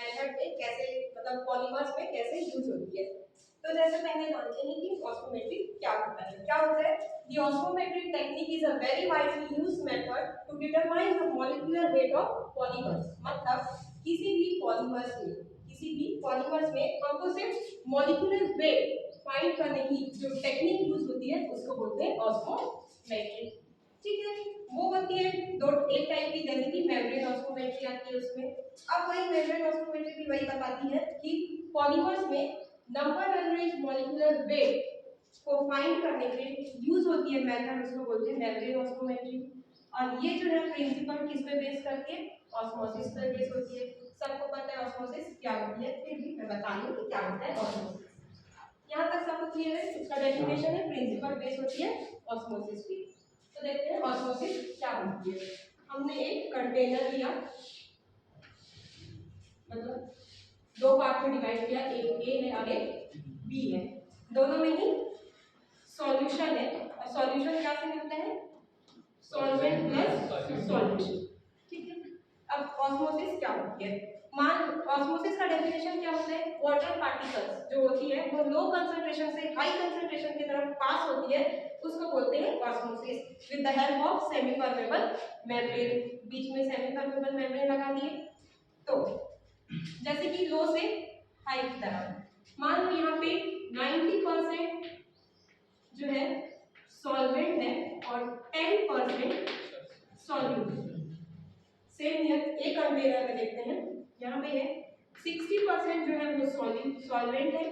Method में कैसे, मतलब पॉलीमर्स में कैसे यूज होती है। तो जैसे पहले जानते हैं कि ऑस्मोमेट्री क्या होता है। क्या होता है? The osmometric technique is a very widely used method to determine the molecular weight of polymers। मतलब किसी भी पॉलीमर्स में हमको सिर्फ मॉलिक्यूलर वेट फाइंड करने की जो टेक्निक यूज होती है उसको बोलते हैं ऑस्मोमेट्री। ठीक है, वो होती है दो एक टाइप की, जैसे कि मेम्ब्रेन ऑस्मोमेट्री आती है उसमें। अब वही मेम्ब्रेन ऑस्मोमेट्री भी वही बताती है कि पॉलीमर्स में नंबर एवरेज मॉलिक्यूलर वेट को फाइंड करने के लिए यूज होती है मेथड, उसको बोलते हैं मेम्ब्रेन ऑस्मोमेट्री। और ये जो है प्रिंसिपल किस पे बेस करती है? ऑस्मोसिस पर बेस होती है। सबको पता है ऑस्मोसिस क्या होती है, फिर भी मैं बता रही हूँ कि क्या होता है ऑस्मोसिस। यहाँ तक सबको क्लियर है? इसका डेफिनेशन है प्रिंसिपल बेस होती है ऑस्मोसिस की। तो देखते हैं ऑस्मोसिस क्या होती है। हमने एक कंटेनर लिया, मतलब दो पार्ट में डिवाइड किया, एक ए है और एक बी है, दोनों में ही सॉल्यूशन है। और सॉल्यूशन क्या से मिलता है? Solvent plus solution. ठीक है, अब ऑस्मोसिस क्या होती है? ऑस्मोसिस का डेफिनेशन क्या होता है? वाटर पार्टिकल्स जो होती है वो लो कंसंट्रेशन से हाई कंसंट्रेशन की तरफ पास होती है, उसको बोलते हैं osmosis with the help of semi permeable membrane. बीच में सेमी परमेबल मेम्ब्रेन लगा दिए, तो जैसे कि लो से हाई की तरफ, मान लो यहाँ पे 90% जो है सॉल्वेंट है और 10% सॉल्यूट। सेम हियर एक कंटेनर में देखते हैं, यहाँ पे है 60% जो है वो सॉल्वेंट है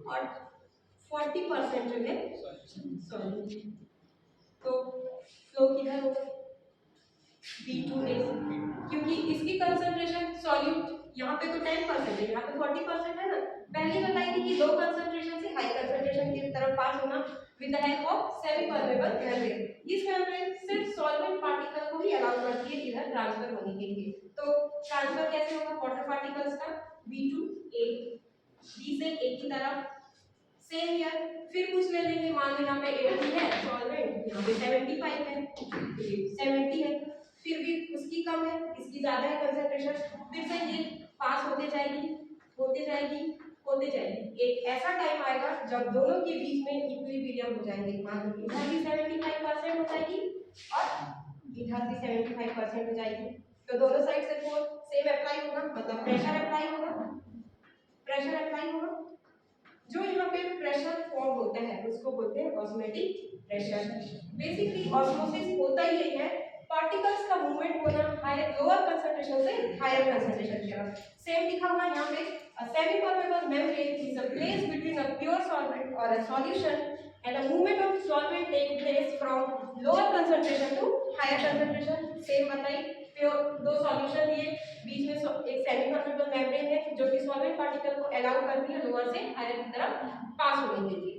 और 40% जो है सॉल्यूट। तो फ्लो किधर होगा? B2A, क्योंकि इसकी कंसंट्रेशन सॉल्यूट यहाँ पे तो 10% है, यहाँ पे 40% है ना। पहले बताई थी कि लो कंसंट्रेशन से हाई कंसंट्रेशन की तरफ पास होना with the help of semi permeable membrane. इस मेम्ब्रेन सिर्फ सॉल्वेंट पार्टिकल को ही अलाउ करती है इधर ट्रांसफर होने के लिए। तो ट्रांसफर कैसे होगा वाटर पार्टिकल्स का? B to A, B से A की तरफ। सेम हियर, फिर कुछ ले लेंगे, मान लो यहाँ पे 80 है सॉल्वेंट, यहाँ पे 75 है, 70 है, फिर भी उसकी कम है, इसकी ज्यादा है कंसंट्रेशन, फिर से ये पास होते जाएगी होते जाएगी होते जाएगी। एक ऐसा टाइम आएगा जब दोनों के बीच में इक्विलिब्रियम हो जाएंगे। मान लो इधर भी 75% हो जाएगी और इधर भी 75% हो जाएगी, तो दोनों साइड से फोर्स सेम अप्लाई होगा, मतलब प्रेशर अप्लाई होगा। जो यहाँ पे प्रेशर फॉर्म होता है उसको बोलते हैं ऑस्मोटिक प्रेशर। बेसिकली ऑस्मोसिस होता ही यही है, पार्टिकल्स का मूवमेंट होना हायर लोअर कंसंट्रेशन से हायर कंसंट्रेशन की तरफ। सेम लिखा हुआ यहाँ पे, a semi permeable membrane is a place between a pure solvent or a solution and a movement of solvent take place from lower concentration to higher concentration। Same बताई, pure दो solution लिए, बीच में एक semi permeable membrane है जो कि solvent particle को allow करती है लोअर से हायर की तरफ पास होने के लिए।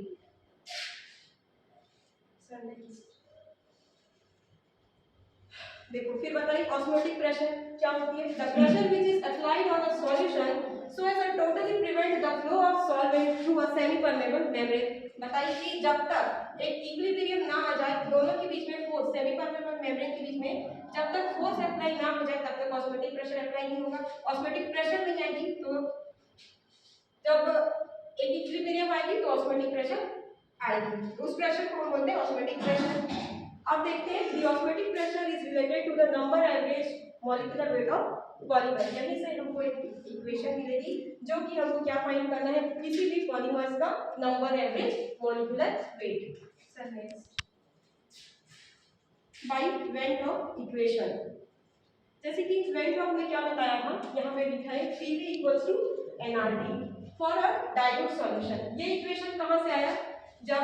देखो फिर बताइए ऑस्मोटिक प्रेशर क्या होती है? The pressure which is applied on a solution so as to totally prevent the flow of solvent through a semi permeable membrane. बताइए कि जब तक एक इक्विलिब्रियम ना आ जाए दोनों के बीच में फोर्स, सेमी परमेबल मेम्ब्रेन के बीच में जब तक फोर्स अप्लाई ना हो जाए तब तक ऑस्मोटिक प्रेशर अप्लाई नहीं होगा। ऑस्मोटिक प्रेशर नहीं आएगी तो जब एक इक्विलिब्रियम आएगी तो ऑस्मोटिक प्रेशर आएगी, उस प्रेशर को हम बोलते हैं ऑस्मोटिक प्रेशर। अब देखते हैं the osmotic pressure is related to the number average molecular weight of polymer. यहीं से हमको एक इक्वेशन मिलेगी जो कि हमको क्या फाइंड करना है? किसी भी पॉलीमर्स का number average molecular weight. Sir next, by van't Hoff equation. जैसे कि वेंट्रॉप में क्या बताया था, यहाँ पे लिखा है PV equals to nRT for a dilute solution. ये इक्वेशन कहाँ से आया? जब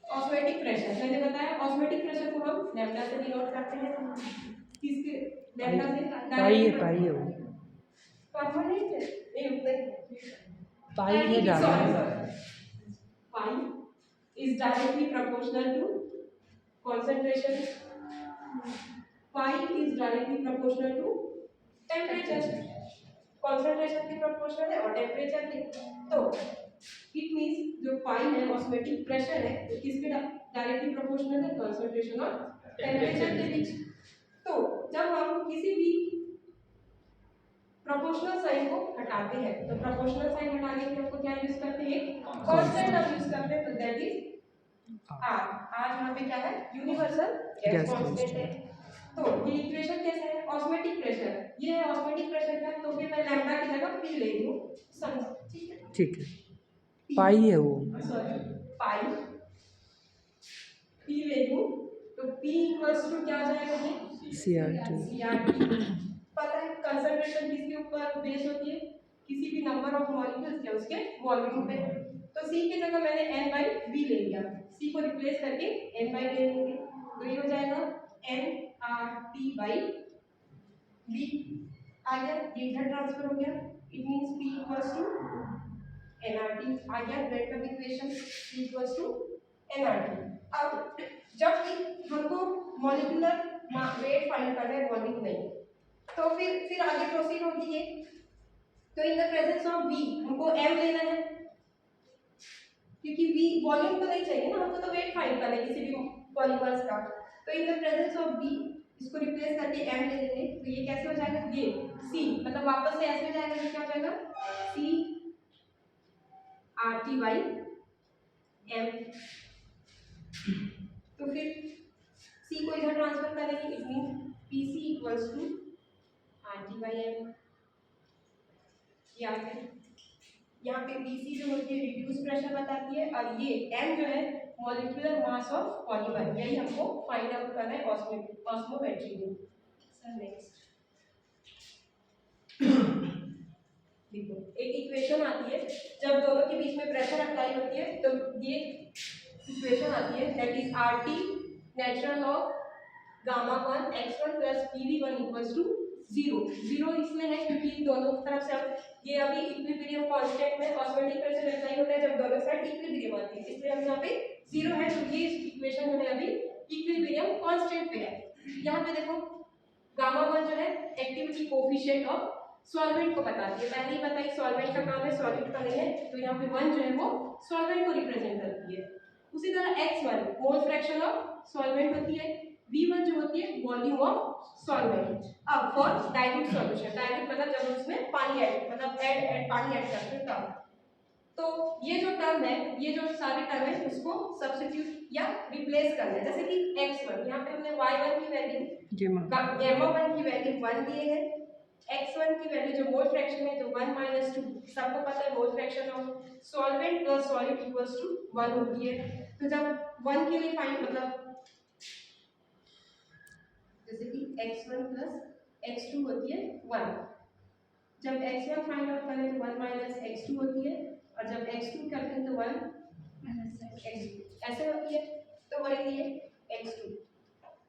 ऑस्मोटिक प्रेशर, मैंने बताया ऑस्मोटिक प्रेशर को हम लैम्डा से डिनोट करते हैं, किसके? लैम्डा से पाई है परमानेंट है, पाई है ज़्यादा pi is directly proportional to concentration, pi is directly proportional to temperature, concentration की proportional है और temperature की। तो it means जो pi है osmotic pressure है वो किसके डायरेक्टली प्रोपोर्शनल है? concentration और temperature के बीच। तो जब हम किसी भी प्रोपोर्शनल साइन को हटाते हैं, तो प्रोपोर्शनल साइन हटाने के लिए हमको क्या यूज करते हैं, कांस्टेंट हम यूज करते हैं, तो दैट इज आर। आर यहाँ पे क्या है, यूनिवर्सल गैस कांस्टेंट है। तो ये इक्वेशन कैसा है, ऑस्मोटिक प्रेशर, ये है ऑस्मोटिक प्रेशर का, तो फिर मैं लैम्डा की जगह पी ले लूं, समझो, ठीक है, ठीक है, पाई है वो, सॉरी पाई पी ले लूं, तो पी इक्वल्स टू क्या आ जाएगा, ये CR2। सीआरटी। पता है कंसंट्रेशन किसके ऊपर बेस होती है, किसी भी नंबर ऑफ मॉलिक्यूल्स या उसके वॉल्यूम पे। तो सी की जगह मैंने n बाई बी ले लिया, सी को रिप्लेस करके n बाई ले लेंगे, तो ये हो जाएगा n R T by V. आ गया, ये इधर ट्रांसफर हो गया, it means p equals to nRT। आ गया ब्रेड का equation, p equals to nRT। अब जब भी हमको मॉलिक्यूलर वेट फाइंड करना है, वॉल्यूम नहीं, तो फिर आगे प्रोसीड होगी ये। तो in the presence of v हमको m लेना है, क्योंकि v वॉल्यूम तो नहीं चाहिए ना, हमको तो वेट फाइंड करना है किसी भी पॉलीमर्स का। तो in the presence of v इसको रिप्लेस करके m ले लेंगे, तो ये कैसे हो जाएगा, ये c, मतलब वापस से ऐसे हो जाएगा, ये क्या हो जाएगा, c RT बाई m। तो फिर c को इधर ट्रांसफर करेंगे, it means PC equals to RT by m। याद है, यहाँ पे PC जो होती है रिड्यूस प्रेशर बताती है, और ये m जो है मॉलिक्यूलर मास ऑफ पॉलीमर, यही हमको फाइंड आउट करना है ऑस्मोमेट्री में। सर नेक्स्ट देखो, एक इक्वेशन आती है जब दोनों के बीच में प्रेशर अप्लाई होती है, तो ये इक्वेशन आती है that is RT natural log gamma 1 x1 plus PV1 equals to 0। 0 इसमें है क्योंकि दोनों तरफ से अब ये अभी इक्विलिब्रियम कांस्टेंट में ऑस्मोटिक प्रेशर अप्लाई होता है जब दोनों साइड इक्विलिब्रियम आती है, इसलिए हम यहाँ पे 0 है, तो ये इक्वेशन जो है अभी इक्विलिब्रियम कांस्टेंट पे है। यहाँ पे देखो गामा 1 जो है एक्टिविटी कोफिशिएंट ऑफ सॉल्वेंट को बताती है, पहले ही बताई सॉल्वेंट का काम है, सॉलिड का नहीं है, तो यहाँ पे 1 जो है वो सॉल्वेंट को रिप्रेजेंट करती है। उसी तरह x1 mole fraction of solvent होती है, v1 जो होती है वॉल्यूम ऑफ सॉल्वेंट। अब फॉर डाइल्यूट सॉल्यूशन, डाइल्यूट मतलब जब उसमें पानी ऐड मतलब पानी ऐड करते हैं तब। तो ये जो टर्म है, ये जो सारे टर्म है उसको सब्स्टिट्यूट या रिप्लेस करना है, जैसे कि x1 यहाँ पे हमने y1 की वैल्यू गामा 1 की वैल्यू 1 दिए है, x1 की वैल्यू जो मोल फ्रैक्शन है तो 1 - 2, सबको पता है mole fraction of solvent plus solid equals to 1 होती है। तो जब 1 के लिए फाइंड मतलब जैसे कि x1 प्लस x2 होती है 1, जब x1 फाइंड आउट करें तो 1 - x2 होती है, और जब x2 करते हैं तो 1 - x2 ऐसे होती है, तो वही ये x2।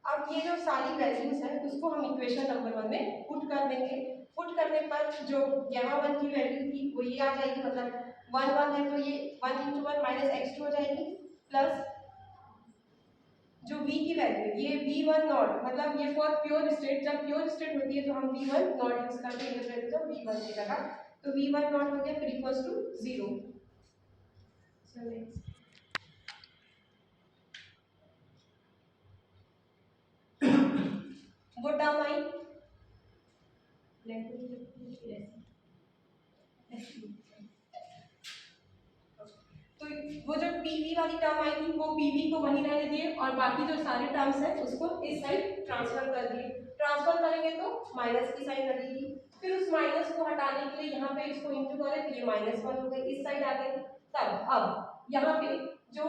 अब ये जो सारी वैल्यूज है उसको हम इक्वेशन नंबर 1 में पुट कर देंगे। पुट करने पर जो यहाँ 1 की वैल्यू थी वो ये आ जाएगी, मतलब 1 1 है तो ये 1 × 1 - x2 हो जाएगी, प्लस जो v की वैल्यू है ये v1 नॉट, मतलब ये फॉर प्योर स्टेट, जब प्योर स्टेट होती है तो हम v1 नॉट यूज करते हैं in the presence of v1 की जगह, तो v1 नॉट हो गया फिर इक्वल्स टू 0। सो नेक्स्ट वो टर्म आई तो वो जो पीवी वाली टर्म आई थी वो पीवी को वहीं रहने दिए, और बाकी जो सारे टर्म्स हैं उसको इस साइड ट्रांसफर कर दिए। ट्रांसफर करेंगे तो माइनस की साइन लगेगी, फिर उस माइनस को हटाने के लिए यहाँ पे इसको इंटू करें तो ये -1 हो गई, इस साइड आ गई। तब अब यहाँ पे जो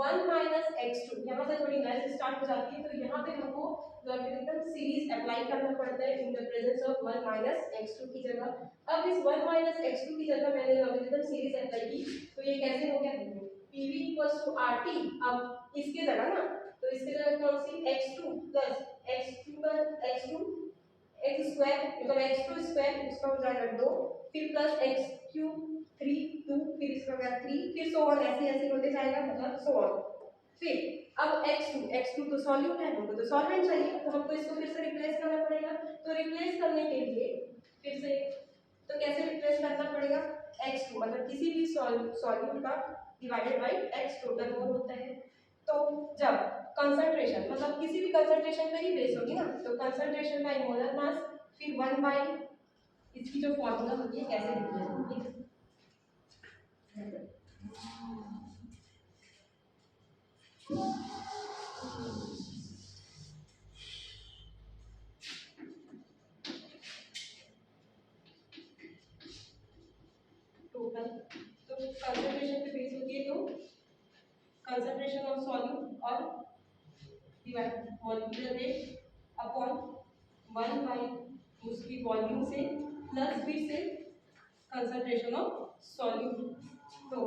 1 - x2 यहाँ से थोड़ी मैथ स्टार्ट हो जाती है, तो यहाँ पे हमको लॉगरिथम सीरीज अप्लाई करना पड़ता है in the presence of 1 - x2 की जगह। अब इस 1 - x2 की जगह मैंने लॉगरिथम सीरीज अप्लाई की, तो ये कैसे हो गया, देखो PV = RT। अब इसके जगह ना, तो इसके जगह कौन सी x2 + x2 x स्क्वायर मतलब x2 स्क्वायर इसका हो जाएगा 2, फिर प्लस x3 3 2, फिर इसका हो गया 3, फिर सो ऑन ऐसे ऐसे होते जाएगा, मतलब सो ऑन। फिर अब x2 तो सॉल्यूट है, हमको तो सॉल्वेंट चाहिए, तो हमको इसको फिर से रिप्लेस करना पड़ेगा। तो रिप्लेस करने के लिए फिर से तो कैसे रिप्लेस करना पड़ेगा, x2 मतलब किसी भी सॉल्यूट का divided by x total mole होता है। तो जब कंसंट्रेशन मतलब किसी भी कंसंट्रेशन पे ही बेस होगी ना, तो कंसंट्रेशन बाय मोलर मास, फिर 1 बाय इसकी जो फॉर्मूला होती है कैसे लिखते हैं टोटल, तो कंसंट्रेशन पे बेस होती है, तो कंसंट्रेशन ऑफ सॉल्यूट और divide molecular weight upon 1 by उसकी वॉल्यूम से प्लस फिर से कंसंट्रेशन ऑफ सॉल्यूट। तो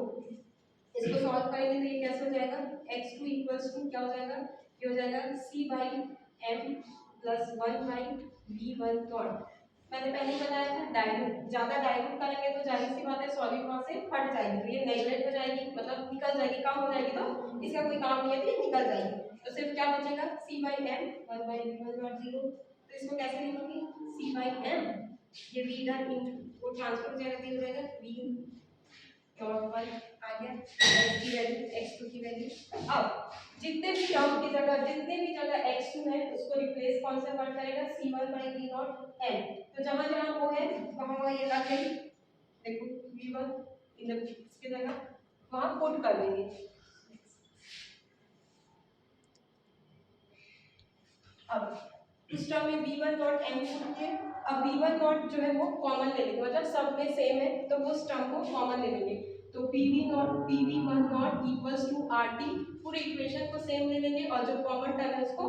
इसको सॉल्व करेंगे तो ये कैसे हो जाएगा, x2 इक्वल्स टू क्या हो जाएगा, ये हो जाएगा c by m plus 1 by v1 not. मैंने पहले ही बताया था डाइल्यूट, ज्यादा डाइल्यूट करेंगे तो जाहिर सी बात है सॉलिड वहां से हट जाएगी, तो ये नेगलेक्ट हो जाएगी, मतलब निकल जाएगी, कम हो जाएगी, तो इसका कोई काम नहीं है, तो ये निकल जाएगी। तो सिर्फ क्या बचेगा c by m 1 by v1 not 0। तो इसको कैसे लिखोगे, c बाई m, ये v इधर वो ट्रांसफर हो जाएगा, हो जाएगा v नॉट 1 आ गया, x की वैल्यू x2 की वैल्यू। अब जितने भी टर्म की जगह, जितने भी जगह x2 है उसको रिप्लेस कौन से वर्ड करेगा, c1 by v not m। तो जहां जहां वो है वहां ये रख देंगे, देखो v1 इन इसकी जगह वहां पुट कर देंगे। अब इस टर्म में v1 नॉट m पुट किए, अब v1 नॉट जो है वो कॉमन ले लेंगे, मतलब सब में सेम है तो वो उस टर्म को कॉमन ले लेंगे। तो pv1 not equals to RT, पूरे इक्वेशन को सेम ले लेंगे और जो कॉमन टर्म है उसको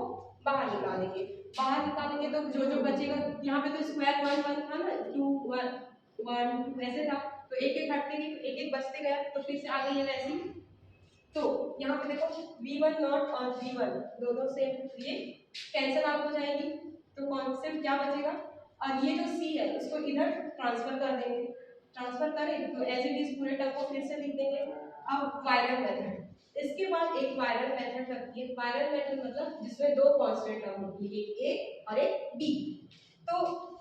बाहर निकालेंगे। बाहर निकालेंगे तो जो जो बचेगा, यहाँ पे तो स्क्वायर 1 1 था ना, 2 1 1 2 ऐसे था, तो एक एक हटते गए, एक एक बचते गया, तो फिर से आगे ये वैसे ही। तो यहाँ पे देखो v1 नॉट और v1 दोनों सेम, ये कैंसिल आउट हो जाएगी, तो कॉन्सेप्ट क्या बचेगा, और ये जो c है उसको इधर ट्रांसफर कर देंगे, ट्रांसफर करें तो एज इट इज पूरे टर्म को फिर से लिख देंगे। अब वायरल मेथड, इसके बाद एक वायरल मेथड रखती है, वायरल मेथड मतलब जिसमें दो कांस्टेंट टर्म होती है, एक a और एक b। तो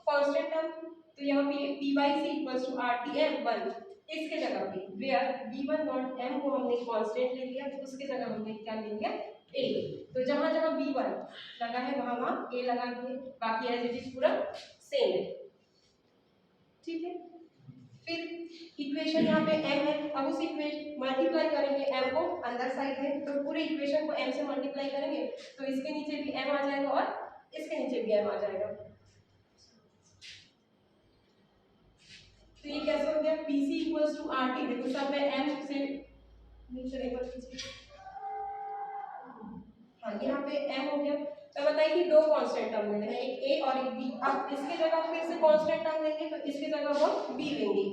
कांस्टेंट टर्म, तो यहाँ पे p by c equals to RTM1, इसके जगह पे वेयर v1 नॉट m को हमने कांस्टेंट ले लिया, तो उसके जगह हमने क्या ले लिया, a। तो जहां जहां v1 लगा है वहां वहां a लगा दिए, बाकी एज इट इज पूरा सेम है, ठीक है। फिर इक्वेशन यहाँ पे m है, अब उस इक्वेशन मल्टीप्लाई करेंगे m को, अंदर साइड है तो पूरे इक्वेशन को m से मल्टीप्लाई करेंगे, तो इसके नीचे भी m आ जाएगा और इसके नीचे भी m आ जाएगा। तो ये कैसे हो गया, PC इक्वल्स टू RT, देखो सब में m से नीचे एक बार कीजिए, हाँ यहाँ पे m हो गया। तो बताइए कि दो कांस्टेंट टर्म लेने हैं, एक a और एक b। अब इसके जगह फिर से कांस्टेंट टर्म लेंगे, तो इसके जगह हम b लेंगे,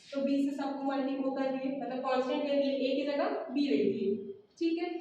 तो b से सबको मल्टीप्लाई कर दिए, मतलब कांस्टेंट ले लिए, a की जगह b ले लिए, ठीक है।